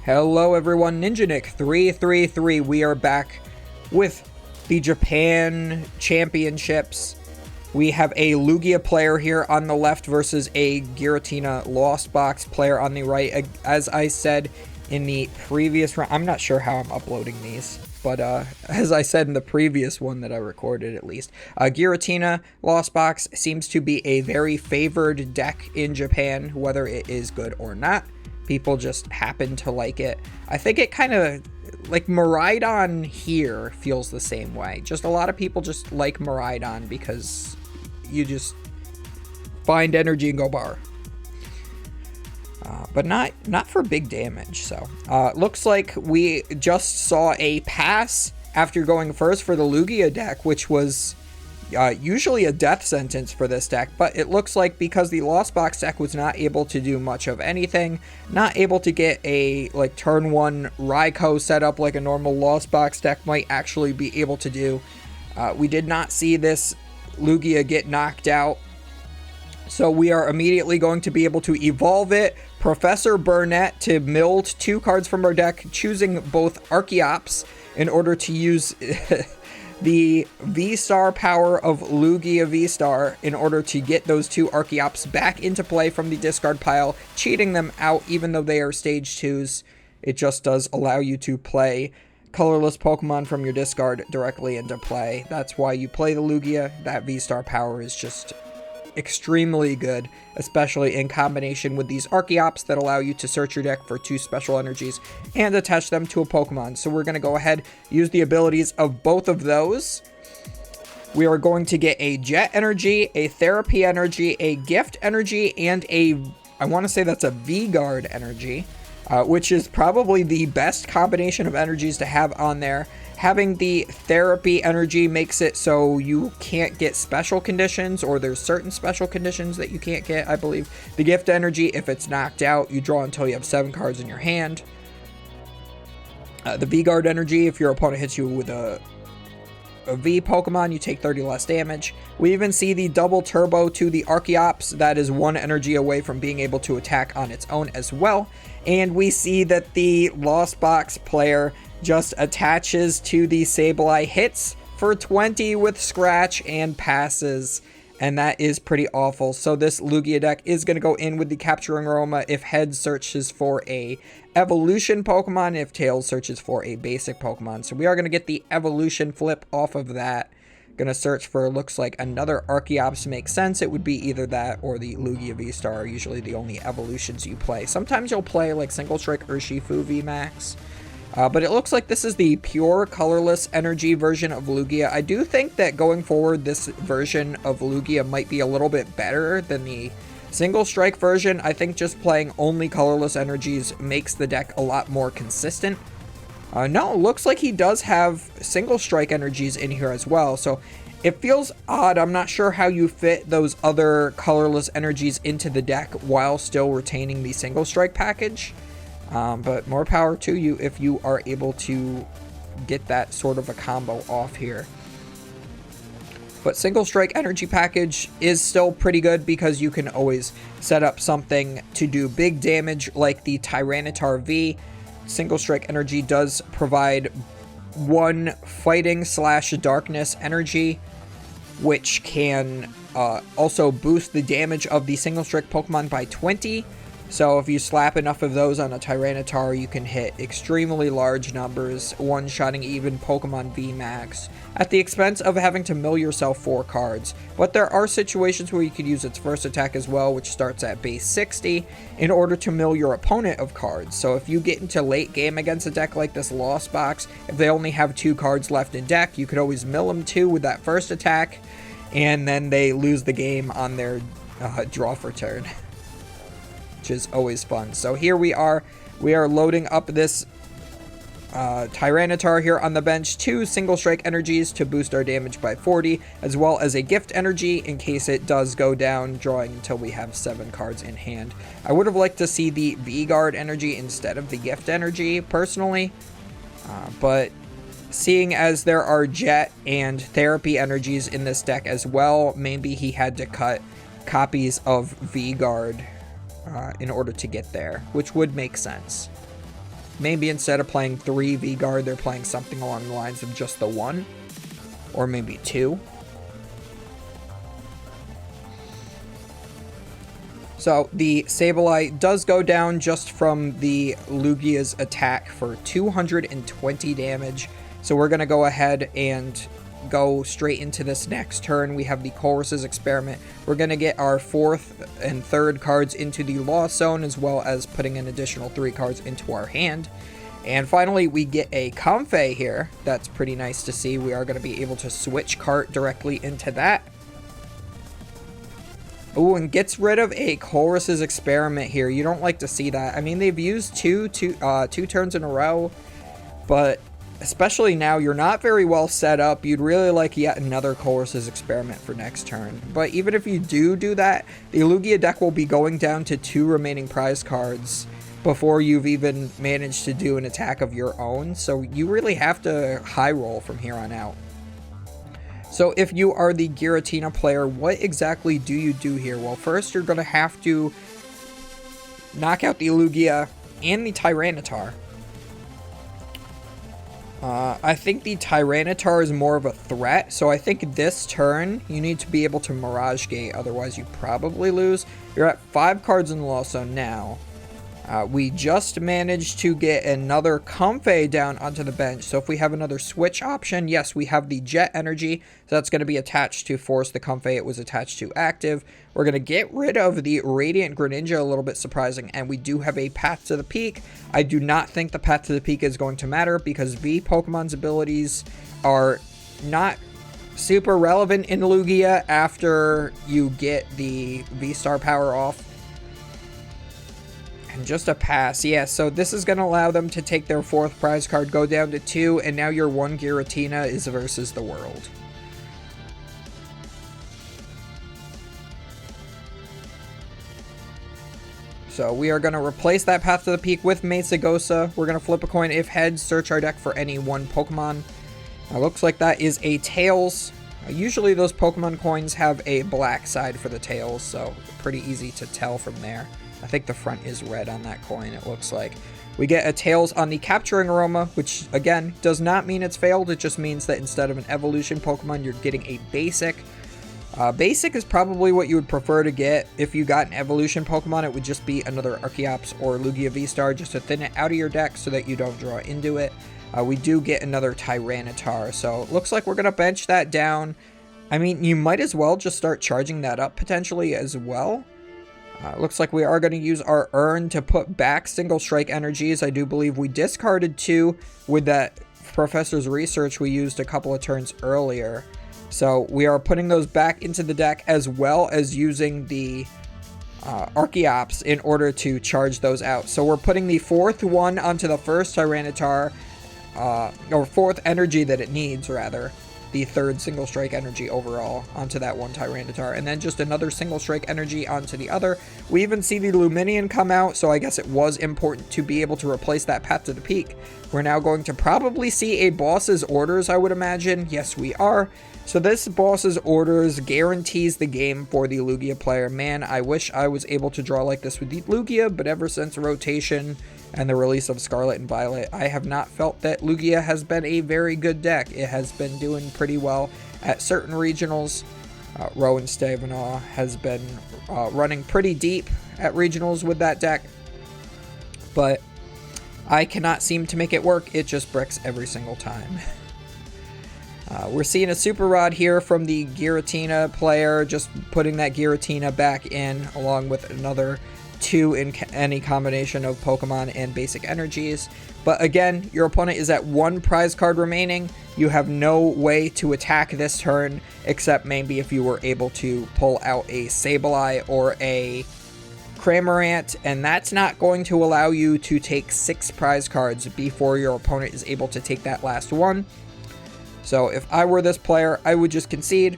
Hello everyone, Ninja Nick 333. We are back with the Japan Championships. We have a Lugia player here on the left versus a Giratina Lost Box player on the right. As I said in the previous round, I'm not sure how I'm uploading these, but as I said in the previous one that I recorded at least, Giratina Lost Box seems to be a very favored deck in Japan, whether it is good or not. People just happen to like it. I think it kind of, like Miraidon here feels the same way. Just a lot of people just like Miraidon because you just find energy and go bar. But not for big damage. So looks like we just saw a pass after going first for the Lugia deck, which was usually a death sentence for this deck, but it looks like because the Lost Box deck was not able to do much of anything, not able to get a like turn 1 Raikou set up like a normal Lost Box deck might actually be able to do. We did not see this Lugia get knocked out, so we are immediately going to be able to evolve it, Professor Burnett to milled 2 cards from our deck, choosing both Archeops in order to use the V-Star power of Lugia V-Star in order to get those 2 Archeops back into play from the discard pile, cheating them out even though they are stage 2s. It just does allow you to play colorless Pokemon from your discard directly into play. That's why you play the Lugia. That V-Star power is just extremely good, especially in combination with these Archeops that allow you to search your deck for 2 special energies and attach them to a Pokemon. So we're going to go ahead, use the abilities of both of those. We are going to get a Jet Energy, a Therapy Energy, a Gift Energy, and I want to say that's a V-Guard Energy, which is probably the best combination of energies to have on there. Having the Therapy Energy makes it so you can't get special conditions, or there's certain special conditions that you can't get, I believe. The Gift Energy, if it's knocked out, you draw until you have 7 cards in your hand. The V-Guard Energy, if your opponent hits you with a V Pokemon, you take 30 less damage. We even see the double turbo to the Archeops. That is 1 energy away from being able to attack on its own as well. And we see that the Lost Box player just attaches to the Sableye, hits for 20 with Scratch and passes, and that is pretty awful. So this Lugia deck is going to go in with the Capturing Aroma if Head searches for a Evolution Pokemon, if Tails searches for a basic Pokemon. So we are going to get the Evolution flip off of that. Going to search for, looks like another Archeops makes sense. It would be either that or the Lugia V-Star are usually the only evolutions you play. Sometimes you'll play like Single Strike Urshifu VMAX. But it looks like this is the pure colorless energy version of Lugia. I do think that going forward, this version of Lugia might be a little bit better than the Single Strike version. I think just playing only colorless energies makes the deck a lot more consistent. No, looks like he does have Single Strike energies in here as well. So it feels odd. I'm not sure how you fit those other colorless energies into the deck while still retaining the Single Strike package. But more power to you if you are able to get that sort of a combo off here. But Single Strike Energy Package is still pretty good because you can always set up something to do big damage like the Tyranitar V. Single Strike Energy does provide 1 Fighting/Darkness energy, which can also boost the damage of the Single Strike Pokemon by 20. So if you slap enough of those on a Tyranitar, you can hit extremely large numbers, one-shotting even Pokemon VMAX, at the expense of having to mill yourself 4 cards. But there are situations where you could use its first attack as well, which starts at base 60, in order to mill your opponent of cards. So if you get into late game against a deck like this Lost Box, if they only have 2 cards left in deck, you could always mill them 2 with that first attack, and then they lose the game on their draw for turn. Which is always fun. So here we are loading up this Tyranitar here on the bench, 2 Single Strike energies to boost our damage by 40, as well as a Gift Energy in case it does go down, drawing until we have 7 cards in hand. I would have liked to see the V-Guard Energy instead of the Gift Energy, personally, but seeing as there are Jet and Therapy energies in this deck as well, maybe he had to cut copies of V-Guard in order to get there, which would make sense. Maybe instead of playing 3 V-Guard, they're playing something along the lines of just the 1. Or maybe 2. So the Sableye does go down just from the Lugia's attack for 220 damage. So we're going to go ahead and go straight into this next turn. We have the Colress's Experiment. We're going to get our 4th and 3rd cards into the Lost Zone, as well as putting an additional 3 cards into our hand. And finally, we get a Comfey here. That's pretty nice to see. We are going to be able to switch cart directly into that. Ooh, and gets rid of a Colress's Experiment here. You don't like to see that. I mean, they've used two turns in a row, but especially now, you're not very well set up. You'd really like yet another Colress's Experiment for next turn. But even if you do that, the Lugia deck will be going down to 2 remaining prize cards before you've even managed to do an attack of your own. So you really have to high roll from here on out. So if you are the Giratina player, what exactly do you do here? Well, first you're going to have to knock out the Lugia and the Tyranitar. I think the Tyranitar is more of a threat, so I think this turn you need to be able to Mirage Gate, otherwise you probably lose. You're at 5 cards in the Lost Zone now. We just managed to get another Comfey down onto the bench. So if we have another switch option, yes, we have the Jet Energy. So that's going to be attached to force the Comfey it was attached to active. We're going to get rid of the Radiant Greninja, a little bit surprising. And we do have a Path to the Peak. I do not think the Path to the Peak is going to matter because V Pokemon's abilities are not super relevant in Lugia after you get the V-Star power off. And just a pass. Yeah, so this is going to allow them to take their 4th prize card, go down to 2, and now your 1 Giratina is versus the world. So we are going to replace that Path to the Peak with Mesagosa. We're going to flip a coin. If heads, search our deck for any 1 Pokemon. Looks like that is a Tails. Usually those Pokemon coins have a black side for the tails, so pretty easy to tell from there. I think the front is red on that coin, it looks like. We get a Tails on the Capturing Aroma, which, again, does not mean it's failed. It just means that instead of an Evolution Pokemon, you're getting a Basic. Basic is probably what you would prefer to get. If you got an Evolution Pokemon, it would just be another Archeops or Lugia V-Star, just to thin it out of your deck so that you don't draw into it. We do get another Tyranitar, so it looks like we're going to bench that down. I mean, you might as well just start charging that up, potentially, as well. Looks like we are going to use our Urn to put back Single Strike energies. I do believe we discarded 2 with that Professor's Research we used a couple of turns earlier. So we are putting those back into the deck as well as using the Archeops in order to charge those out. So we're putting the 4th one onto the first Tyranitar, or 4th energy that it needs, rather. The 3rd Single Strike energy overall onto that 1 Tyranitar, and then just another Single Strike energy onto the other. We even see the Luminion come out, so I guess it was important to be able to replace that Path to the Peak. We're now going to probably see a Boss's Orders, I would imagine. Yes, we are. So this Boss's Orders guarantees the game for the Lugia player. Man, I wish I was able to draw like this with the Lugia, but ever since rotation and the release of Scarlet and Violet, I have not felt that Lugia has been a very good deck. It has been doing pretty well at certain regionals. Rowan Stavanaugh has been running pretty deep at regionals with that deck, but I cannot seem to make it work. It just bricks every single time. We're seeing a Super Rod here from the Giratina player, just putting that Giratina back in along with another 2 in any combination of Pokemon and basic energies. But again, your opponent is at 1 prize card remaining. You have no way to attack this turn, except maybe if you were able to pull out a Sableye or a Cramorant, and that's not going to allow you to take 6 prize cards before your opponent is able to take that last one. So if I were this player, I would just concede,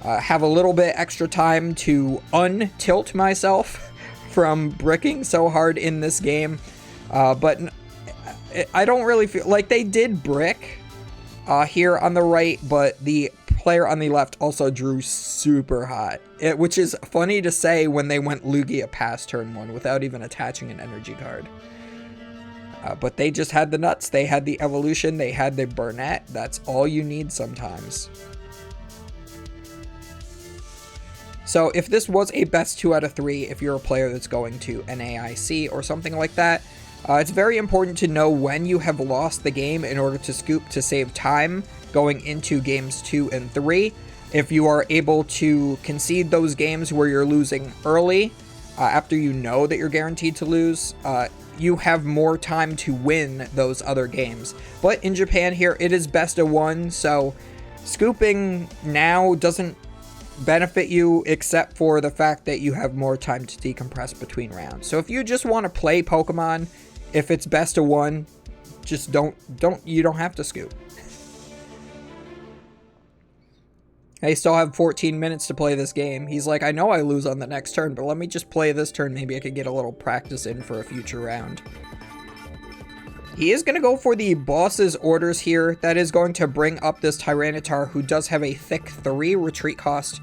have a little bit extra time to untilt myself from bricking so hard in this game, but I don't really feel like they did brick here on the right, but the player on the left also drew super hot, which is funny to say when they went Lugia past turn 1 without even attaching an energy card. But they just had the nuts, they had the evolution, they had the Burnett. That's all you need sometimes. So if this was a best 2 out of 3, if you're a player that's going to NAIC or something like that, it's very important to know when you have lost the game in order to scoop to save time going into games 2 and 3. If you are able to concede those games where you're losing early, after you know that you're guaranteed to lose, you have more time to win those other games. But in Japan here, it is best of 1, so scooping now doesn't benefit you except for the fact that you have more time to decompress between rounds. So if you just want to play Pokemon, if it's best of 1, just you don't have to scoop. I still have 14 minutes to play this game. He's like, I know I lose on the next turn, but let me just play this turn. Maybe I could get a little practice in for a future round. He is going to go for the boss's orders here. That is going to bring up this Tyranitar, who does have a thick 3 retreat cost.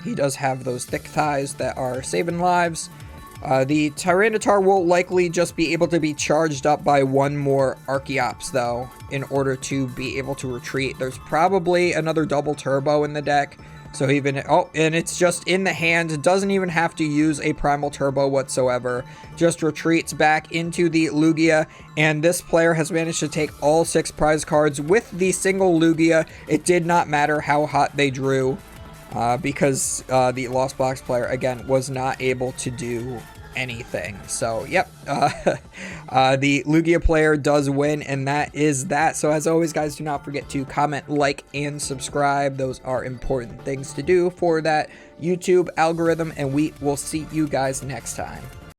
He does have those thick thighs that are saving lives. The Tyranitar will likely just be able to be charged up by 1 more Archeops, though, in order to be able to retreat. There's probably another double turbo in the deck, so even... Oh, and it's just in the hand. It doesn't even have to use a primal turbo whatsoever. Just retreats back into the Lugia, and this player has managed to take all 6 prize cards with the single Lugia. It did not matter how hot they drew, because the Lost Box player, again, was not able to do anything. So, yep, the Lugia player does win, and that is that. So, as always, guys, do not forget to comment, like, and subscribe. Those are important things to do for that YouTube algorithm, and we will see you guys next time.